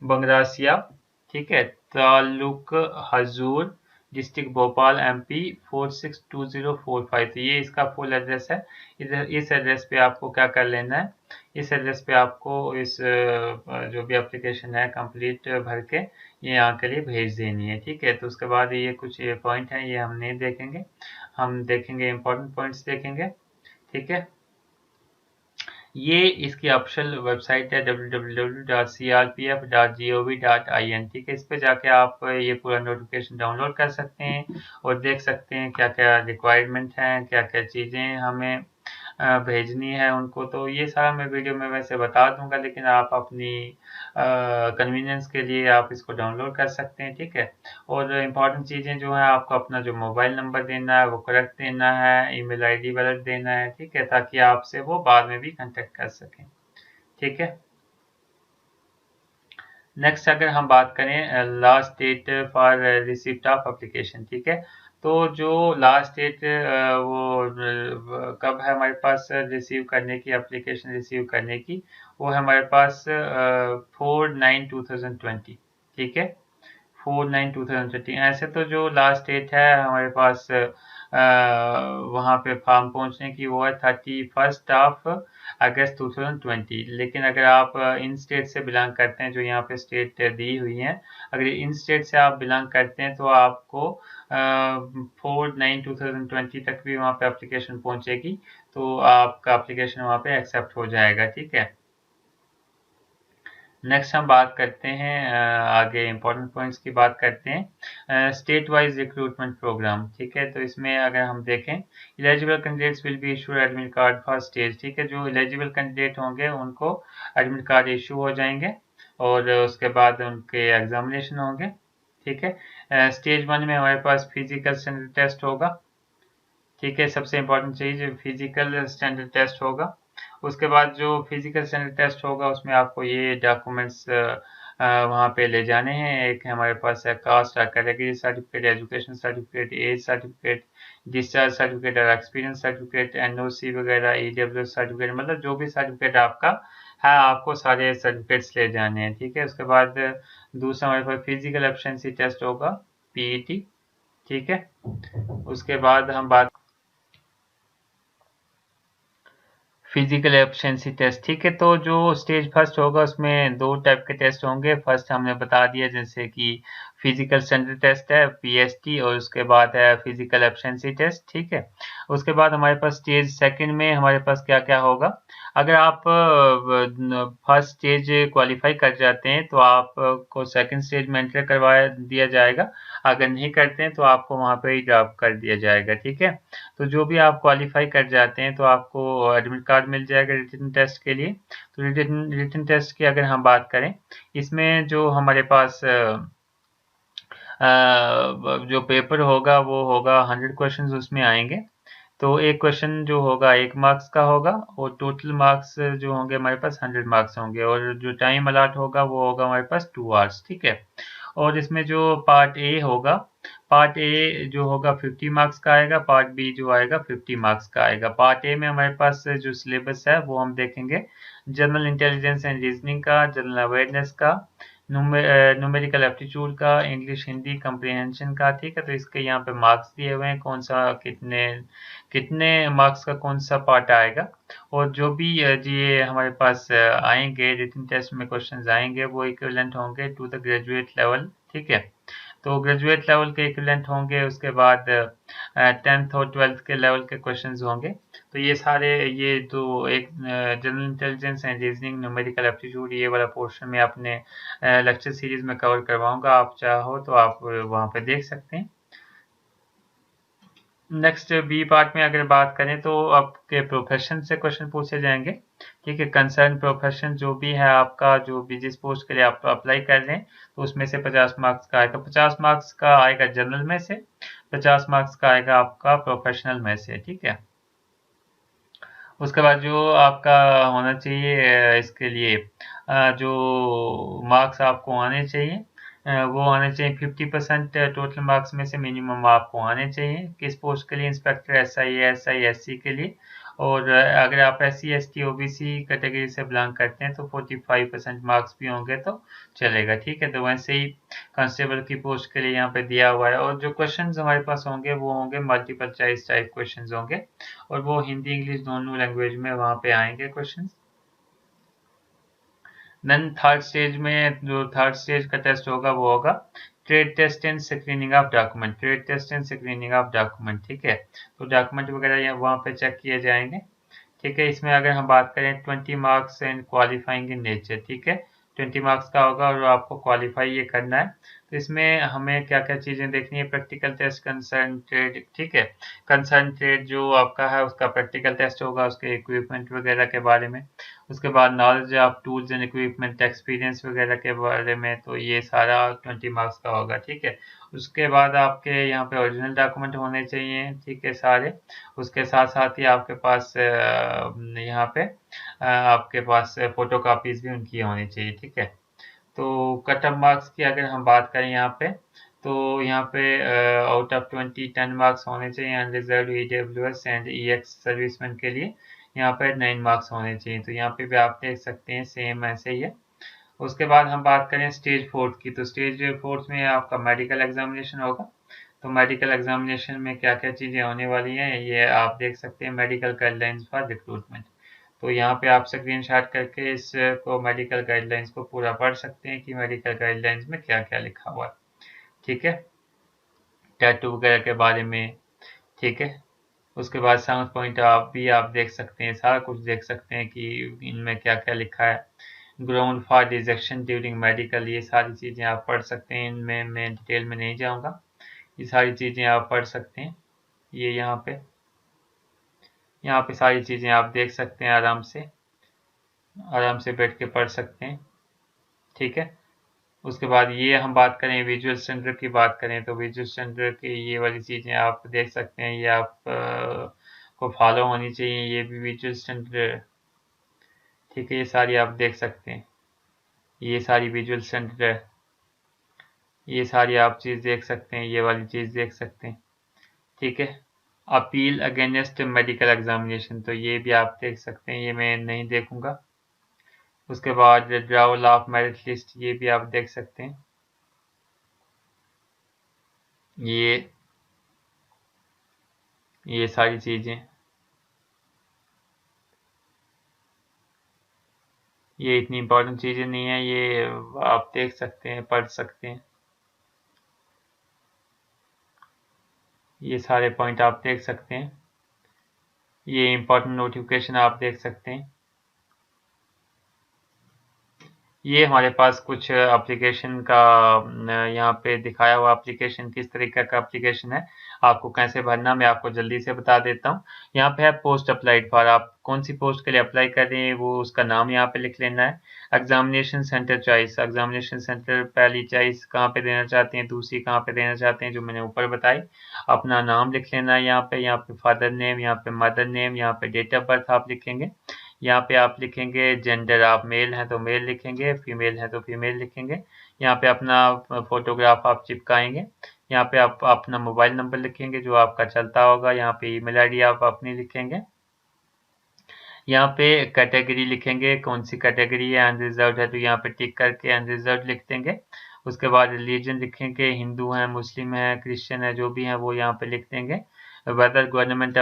Bangrasia, ठीक है, ताल्लुक हजूर, डिस्ट्रिक्ट भोपाल MP 462045। तो ये इसका फुल एड्रेस है। इस एड्रेस पे आपको क्या कर लेना है, इस एड्रेस पे आपको इस जो भी एप्लीकेशन है कंप्लीट भर के ये यहाँ के लिए भेज देनी है, ठीक है। तो उसके बाद ये कुछ पॉइंट हैं ये हम नहीं देखेंगे, हम देखेंगे इंपॉर्टेंट पॉइंट्स देखेंगे, ठीक है। ये इसकी ऑफिशियल वेबसाइट है www.crpf.gov.in, ठीक है। इस पे जाके आप ये पूरा नोटिफिकेशन डाउनलोड कर सकते हैं और देख सकते हैं क्या क्या रिक्वायरमेंट हैं, क्या क्या चीज़ें हमें भेजनी है उनको। तो ये सारा मैं वीडियो में वैसे बता दूंगा, लेकिन आप अपनी कन्वीनियंस के लिए आप इसको डाउनलोड कर सकते हैं, ठीक है। और इम्पॉर्टेंट चीज़ें जो है आपको अपना जो मोबाइल नंबर देना है वो करेक्ट देना है, ईमेल आईडी वैलिड देना है, ठीक है, ताकि आपसे वो बाद में भी कांटेक्ट कर सकें, ठीक है। नेक्स्ट अगर हम बात करें last date for receipt of application, ठीक है। तो जो लास्ट डेट वो कब है हमारे पास रिसीव करने की, एप्लीकेशन रिसीव करने की, वो है हमारे पास 4/9/2020, ठीक है। 4/9/2020। ऐसे तो जो लास्ट डेट है हमारे पास वहाँ पे फॉर्म पहुँचने की वो है 31 अगस्त 2020। लेकिन अगर आप इन स्टेट से बिलोंग करते हैं, जो यहाँ पे स्टेट दी हुई हैं, अगर इन स्टेट से आप बिलोंग करते हैं तो आपको 4/9/2020 तक भी वहाँ पे एप्लीकेशन पहुँचेगी, तो आपका एप्लीकेशन वहाँ पे एक्सेप्ट हो जाएगा, ठीक है। नेक्स्ट हम बात करते हैं आगे इम्पोर्टेंट पॉइंट्स की बात करते हैं स्टेट वाइज रिक्रूटमेंट प्रोग्राम। ठीक है, तो इसमें अगर हम देखें eligible candidates will be issued admit card for stage. ठीक है, जो एलिजिबल कैंडिडेट होंगे उनको एडमिट कार्ड इशू हो जाएंगे और उसके बाद उनके एग्जामिनेशन होंगे। ठीक है, स्टेज 1 में हमारे पास फिजिकल स्टैंडर्ड टेस्ट होगा। ठीक है, सबसे इम्पोर्टेंट चीज फिजिकल स्टैंडर्ड टेस्ट होगा। उसके बाद जो फिजिकल स्टैंडर्ड टेस्ट होगा उसमें आपको ये डॉक्यूमेंट्स वहाँ पे ले जाने हैं। एक हमारे पास है कास्ट और category certificate, education certificate, age certificate, discharge certificate और एक्सपीरियंस सर्टिफिकेट, एनओसी वगैरह, ईडब्ल्यू सर्टिफिकेट, मतलब जो भी सर्टिफिकेट आपका है आपको सारे सर्टिफिकेट्स ले जाने हैं। ठीक है, उसके बाद दूसरा हमारे पास फिजिकल एफिशिएंसी टेस्ट होगा, पीईटी। ठीक है, उसके बाद हम बात फिजिकल एफिशिएंसी टेस्ट। ठीक है, तो जो स्टेज फर्स्ट होगा उसमें दो टाइप के टेस्ट होंगे। फर्स्ट हमने बता दिया जैसे कि फिजिकल स्टैंडर्ड टेस्ट है पीएसटी, और उसके बाद है फिजिकल एफिशिएंसी टेस्ट। ठीक है, उसके बाद हमारे पास स्टेज सेकंड में हमारे पास क्या क्या होगा। अगर आप फर्स्ट स्टेज क्वालिफाई कर जाते हैं तो आपको सेकंड स्टेज में एंटर करवा दिया जाएगा। अगर नहीं करते हैं तो आपको वहां पे ही ड्रॉप कर दिया जाएगा। ठीक है, तो जो भी आप क्वालिफाई कर जाते हैं तो आपको एडमिट कार्ड मिल जाएगा रिटन टेस्ट के लिए। तो रिटन रिटन टेस्ट की अगर हम बात करें, इसमें जो हमारे पास जो पेपर होगा वो होगा 100 क्वेश्चंस उसमें आएंगे। तो एक क्वेश्चन जो होगा 1 मार्क्स का होगा और टोटल मार्क्स जो होंगे हमारे पास 100 मार्क्स होंगे, और जो टाइम अलाट होगा वो होगा हमारे पास 2 आवर्स। ठीक है, और इसमें जो पार्ट ए होगा, पार्ट ए जो होगा 50 मार्क्स का आएगा, पार्ट बी जो आएगा 50 मार्क्स का आएगा। पार्ट ए में हमारे पास जो सिलेबस है वो हम देखेंगे जनरल इंटेलिजेंस एंड रीजनिंग का, जनरल अवेयरनेस का, न्यूमेरिकल एप्टीट्यूड का, इंग्लिश हिंदी कम्प्रीहेंशन का। ठीक है, तो इसके यहाँ पे मार्क्स दिए हुए हैं कौन सा कितने कितने मार्क्स का कौन सा पार्ट आएगा। और जो भी ये हमारे पास आएंगे रिटन टेस्ट में क्वेश्चंस आएंगे वो इक्विवेलेंट होंगे टू द ग्रेजुएट लेवल। ठीक है, तो ग्रेजुएट लेवल के इक्विवेलेंट होंगे। उसके बाद 10th और 12th के लेवल के क्वेश्चंस होंगे। तो ये सारे ये तो एक general intelligence and reasoning numerical aptitude ये वाला पोर्शन में अपने लेक्चर सीरीज में कवर करवाऊंगा। आप चाहो तो आप वहाँ पे देख सकते हैं। नेक्स्ट बी पार्ट में अगर बात करें तो आपके प्रोफेशन से क्वेश्चन पूछे जाएंगे। ठीक है, कंसर्न प्रोफेशन जो भी है आपका, जो भी जिस पोस्ट के लिए आप अप्लाई कर रहे हैं, तो उसमें से 50 मार्क्स का आएगा। 50 मार्क्स का आएगा जनरल में से, 50 मार्क्स का आएगा आपका प्रोफेशनल में से। ठीक है, उसके बाद जो आपका होना चाहिए इसके लिए जो मार्क्स आपको आने चाहिए वो आने चाहिए 50% टोटल मार्क्स में से मिनिमम आपको आने चाहिए। किस पोस्ट के लिए? इंस्पेक्टर SI SC के लिए। और अगर आप SC ST OBC कैटेगरी से बिलोंग करते हैं तो 45% मार्क्स भी होंगे तो चलेगा। ठीक है, तो वैसे ही कांस्टेबल की पोस्ट के लिए यहाँ पे दिया हुआ है। और जो क्वेश्चंस हमारे पास होंगे वो होंगे मल्टीपल चॉइस टाइप क्वेश्चंस होंगे, और वो हिंदी इंग्लिश दोनों लैंग्वेज में वहाँ पे आएंगे क्वेश्चन। देन थर्ड स्टेज में जो थर्ड स्टेज का टेस्ट होगा वो होगा trade test and screening of document. Trade test and screening of document. ठीक है, तो डॉक्यूमेंट वगैरह वहाँ पे चेक किए जाएंगे। ठीक है, इसमें अगर हम बात करें 20 marks and qualifying in nature. ठीक है, 20 मार्क्स का होगा और आपको क्वालिफाई ये करना है। तो इसमें हमें क्या क्या चीज़ें देखनी है? Practical test, concentrate. ठीक है, कंसंट्रेट जो आपका है उसका प्रैक्टिकल टेस्ट होगा, उसके इक्विपमेंट वगैरह के बारे में। उसके बाद knowledge of tools and equipment, experience वगैरह के बारे में, तो ये सारा 20 मार्क्स का होगा। ठीक है, उसके बाद आपके यहाँ पे ओरिजिनल डॉक्यूमेंट होने चाहिए। ठीक है, सारे। उसके साथ साथ ही आपके पास यहाँ पे आपके पास फोटो कापीज भी उनकी होनी चाहिए। ठीक है, तो कट ऑफ मार्क्स की अगर हम बात करें यहाँ पे, तो यहाँ पे आउट ऑफ 20 10 मार्क्स होने चाहिए unreserve EWS and EX serviceman के लिए। यहाँ पे 9 मार्क्स होने चाहिए। तो यहाँ पे भी आप देख सकते हैं सेम ऐसे ही है। उसके बाद हम बात करें स्टेज फोर्थ की, तो स्टेज फोर्थ में आपका मेडिकल एग्जामिनेशन होगा। तो मेडिकल एग्जामिनेशन में क्या क्या चीज़ें होने वाली हैं ये आप देख सकते हैं। मेडिकल गाइडलाइंस फॉर रिक्रूटमेंट, तो यहाँ पे आप स्क्रीनशॉट करके इसको मेडिकल गाइडलाइंस को पूरा पढ़ सकते हैं कि मेडिकल गाइडलाइंस में क्या क्या लिखा हुआ है। ठीक है, टैटू वगैरह के बारे में। ठीक है, उसके बाद साउंड पॉइंट आप देख सकते हैं, सारा कुछ देख सकते हैं कि इनमें क्या क्या लिखा है। Ground for rejection during medical, ये सारी चीज़ें आप पढ़ सकते हैं, इनमें मैं डिटेल में नहीं जाऊँगा, ये सारी चीज़ें आप पढ़ सकते हैं। ये यहाँ पे सारी चीज़ें आप देख सकते हैं, आराम से बैठ के पढ़ सकते हैं, ठीक है। उसके बाद ये हम बात करें विजुअल स्टैंडर्ड की बात करें तो विजुअल स्टैंडर्ड की ये वाली चीज़ें आप देख सकते हैं, ये आप को फॉलो होनी चाहिए, ये भी विजुअल स्टैंडर्ड, ठीक है। ये सारी आप देख सकते हैं, ये सारी विजुअल स्टैंडर्ड, ये सारी आप चीज़ देख सकते हैं, ये वाली चीज़ देख सकते हैं, ठीक है। अपील अगेंस्ट मेडिकल एग्जामिनेशन, तो ये भी आप देख सकते हैं, ये मैं नहीं देखूंगा। उसके बाद ड्रावल ऑफ मेरिट लिस्ट, ये भी आप देख सकते हैं, ये ये सारी चीज़ें, ये इतनी इम्पोर्टेंट चीज़ें नहीं है, ये आप देख सकते हैं, पढ़ सकते हैं, ये सारे पॉइंट आप देख सकते हैं, ये इम्पोर्टेंट नोटिफिकेशन आप देख सकते हैं। ये हमारे पास कुछ एप्लीकेशन का यहाँ पे दिखाया हुआ एप्लीकेशन किस तरीके का एप्लीकेशन है, आपको कैसे भरना मैं आपको जल्दी से बता देता हूँ। यहाँ पे है पोस्ट अप्लाइड फॉर, आप कौन सी पोस्ट के लिए अप्लाई कर रहे हैं वो उसका नाम यहाँ पे लिख लेना है। Examination centre choice, examination centre पहली चॉइस कहाँ पे देना चाहते हैं, दूसरी कहाँ पे देना चाहते हैं जो मैंने ऊपर बताई। अपना नाम लिख लेना है यहाँ पे फादर नेम, यहाँ पे मदर नेम, यहाँ पे डेट ऑफ बर्थ आप लिखेंगे। यहाँ पे आप लिखेंगे जेंडर, आप मेल हैं तो मेल लिखेंगे, फीमेल हैं तो फीमेल लिखेंगे। यहाँ पे अपना फोटोग्राफ आप चिपकाएंगे। यहाँ पे आप अपना मोबाइल नंबर लिखेंगे जो आपका चलता होगा। यहाँ पे ईमेल आईडी आप अपनी लिखेंगे। यहाँ पे कैटेगरी लिखेंगे, कौन सी कैटेगरी है, अनरिजर्व्ड है तो यहाँ पे टिक करके अनरिजर्व्ड लिख देंगे। उसके बाद रिलीजन लिखेंगे, हिंदू है, मुस्लिम है, क्रिश्चियन है, जो भी है वो यहाँ पे लिख देंगे। वेदर गवर्नमेंट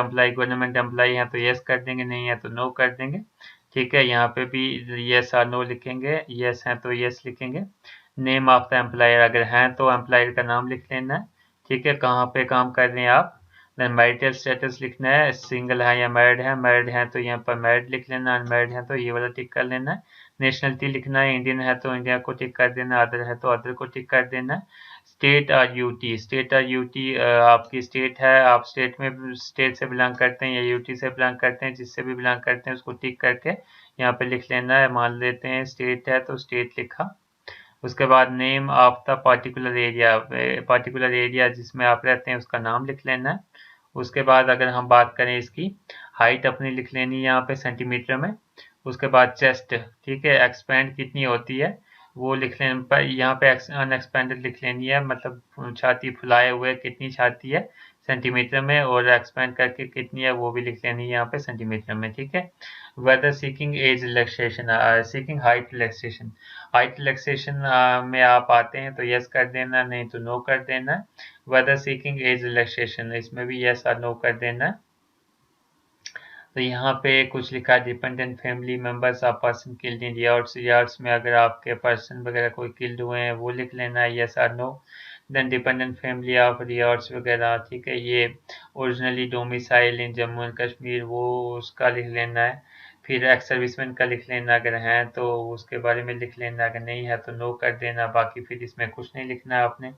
एम्प्लॉय है तो यस कर देंगे, नहीं है तो नो कर देंगे, ठीक है। यहाँ पे भी यस और नो लिखेंगे, यस है तो यस लिखेंगे। नेम ऑफ द एम्प्लॉयर, अगर हैं तो एम्प्लॉयर का नाम लिख लेना है, ठीक है। कहाँ पे काम कर रहे हैं आप, देन मैरिटल स्टेटस लिखना है, सिंगल है या मैरिड है तो यहाँ पर मैरिड लिख लेना, अनमैरिड है तो ये वाला टिक कर लेना है। नेशनलिटी लिखना है, इंडियन है तो इंडिया को टिक कर देना, अदर है तो अदर को टिक कर देना। स्टेट और यूटी आपकी स्टेट है, आप स्टेट से बिलोंग करते हैं या यूटी से बिलोंग करते हैं, जिससे भी बिलोंग करते हैं उसको टिक करके यहाँ पे लिख लेना है। मान लेते हैं स्टेट है तो स्टेट लिखा। उसके बाद name of the particular area जिसमें आप रहते हैं उसका नाम लिख लेना है। उसके बाद अगर हम बात करें इसकी हाइट अपनी लिख लेनी है यहाँ पे सेंटीमीटर में। उसके बाद चेस्ट, ठीक है, एक्सपेंड कितनी होती है वो लिख लेने पर यहाँ पे अनएक्सपेंडेड लिख लेनी है, मतलब छाती फुलाए हुए कितनी छाती है सेंटीमीटर में, और एक्सपेंड करके कितनी है वो भी लिख लेनी है यहाँ पे सेंटीमीटर में, ठीक है। Whether seeking age relaxation, seeking height relaxation, height relaxation में आप आते हैं तो यस कर देना, नहीं तो नो कर देना। वेदर सीकिंग एज रिलैक्सेशन, इसमें भी यस और नो कर देना। तो यहाँ पे कुछ लिखा है dependent family members of person killed in yards, yards में अगर आपके पर्सन वगैरह कोई किल्ड हुए हैं वो लिख लेना है यस और no. Then dependent family of yards वगैरह, ठीक है, ये originally domicile in Jammu and Kashmir वो उसका लिख लेना है। फिर एक्स सर्विसमैन का लिख लेना, अगर हैं तो उसके बारे में लिख लेना, अगर नहीं है तो नो कर देना, बाकी फिर इसमें कुछ नहीं लिखना है आपने।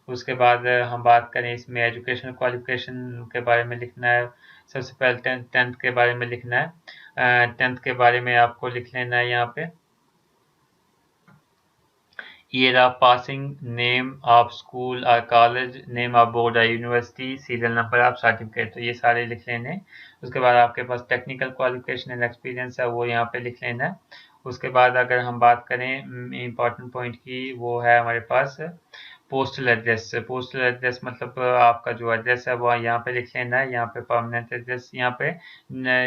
उसके बाद हम बात करें इसमें एजुकेशनल क्वालिफिकेशन के बारे में लिखना है। सबसे पहले टेंथ के बारे में लिखना है, टेंथ के बारे में आपको लिख लेना है यहाँ पे। Year of passing, name of school और कॉलेज, नेम ऑफ बोर्ड और university, serial number of certificate, तो ये सारे लिख लेने हैं। उसके बाद आपके पास टेक्निकल क्वालिफिकेशन एंड एक्सपीरियंस है वो यहाँ पे लिख लेना है। उसके बाद अगर हम बात करें इम्पॉर्टेंट पॉइंट की, वो है हमारे पास पोस्टल एड्रेस। पोस्टल एड्रेस मतलब आपका जो एड्रेस है वो यहाँ पे लिख लेना है। यहाँ पे परमानेंट एड्रेस यहाँ पे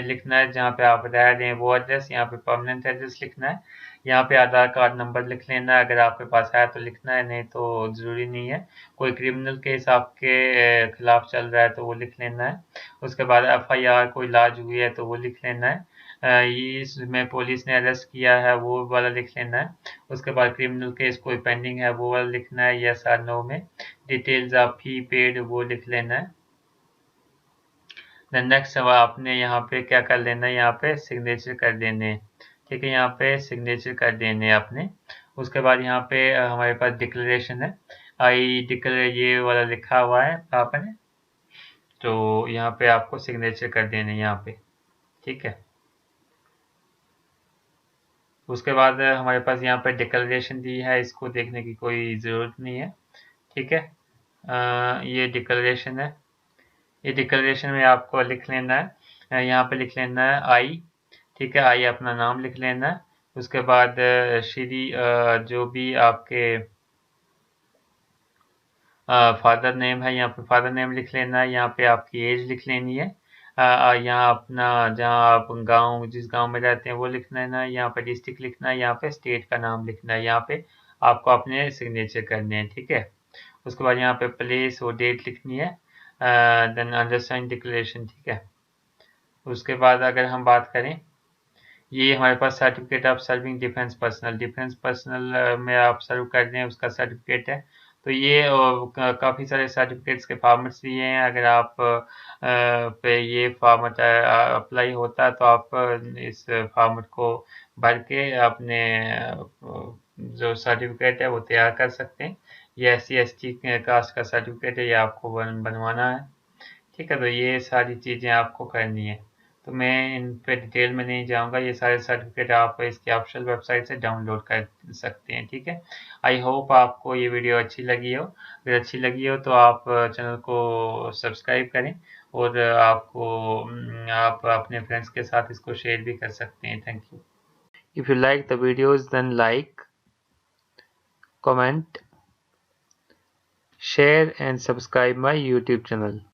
लिखना है, जहाँ पे आप रह रहे हैं वो एड्रेस, यहाँ पे परमानेंट एड्रेस लिखना है। यहाँ पे आधार कार्ड नंबर लिख लेना है, अगर आपके पास है तो लिखना है, नहीं तो ज़रूरी नहीं है। कोई क्रिमिनल केस आपके खिलाफ चल रहा है तो वो लिख लेना है। उसके बाद एफआईआर कोई लॉन्च हुई है तो वो लिख लेना है। ये इसमें पुलिस ने अरेस्ट किया है वो वाला लिख लेना है। उसके बाद क्रिमिनल केस कोई पेंडिंग है वो वाला लिखना है यस और नो में। डिटेल्स ऑफ फी पेड वो लिख लेना है। देन नेक्स्ट अब आपने यहाँ पे क्या कर लेना है, यहाँ पे सिग्नेचर कर देने हैं, ठीक है, यहाँ पे सिग्नेचर कर देने अपने। उसके बाद यहाँ पे हमारे पास डिक्लेरेशन है, आई डिक्लेयर ये वाला लिखा हुआ है आपने, तो यहाँ पे आपको सिग्नेचर कर देने यहाँ पे। ठीक है, उसके बाद हमारे पास यहाँ पे डिक्लेरेशन दी है, इसको देखने की कोई ज़रूरत नहीं है। ठीक है, ये डिक्लेरेशन है। ये डिक्लेरेशन में आपको लिख लेना है, यहाँ पे लिख लेना है आई। ठीक है, आई अपना नाम लिख लेना है। उसके बाद श्री जो भी आपके फादर नेम है, यहाँ पे फादर नेम लिख लेना है। यहाँ पे आपकी एज लिख लेनी है। यहाँ अपना जहाँ आप गांव जिस गांव में रहते हैं वो लिख लेना है। यहाँ पे डिस्ट्रिक्ट लिखना है, यहाँ पे स्टेट का नाम लिखना है। यहाँ पे आपको अपने सिग्नेचर करने हैं। ठीक है, उसके बाद यहाँ पे प्लेस और डेट लिखनी है, देन अंडरसाइन डिक्लेरेशन। ठीक है, उसके बाद अगर हम बात करें, ये हमारे पास certificate of serving defence personnel, defence personnel में आप सर्व कर रहे हैं उसका सर्टिफिकेट है। तो ये काफ़ी सारे सर्टिफिकेट्स के फॉर्मेट्स दिए हैं। अगर आप पे ये फॉर्मेट अप्लाई होता है तो आप इस फॉर्मेट को भर के अपने जो सर्टिफिकेट है वो तैयार कर सकते हैं। ये SC/ST कास्ट का सर्टिफिकेट है, ये आपको बनवाना है। ठीक है, तो ये सारी चीज़ें आपको करनी है। तो मैं इन पे डिटेल में नहीं जाऊंगा, ये सारे सर्टिफिकेट आप इसकी ऑफिशियल वेबसाइट से डाउनलोड कर सकते हैं। ठीक है, आई होप आपको ये वीडियो अच्छी लगी हो। अगर अच्छी लगी हो तो आप चैनल को सब्सक्राइब करें, और आप अपने फ्रेंड्स के साथ इसको शेयर भी कर सकते हैं। Thank you. If you like the videos then like, comment, share and subscribe my YouTube channel.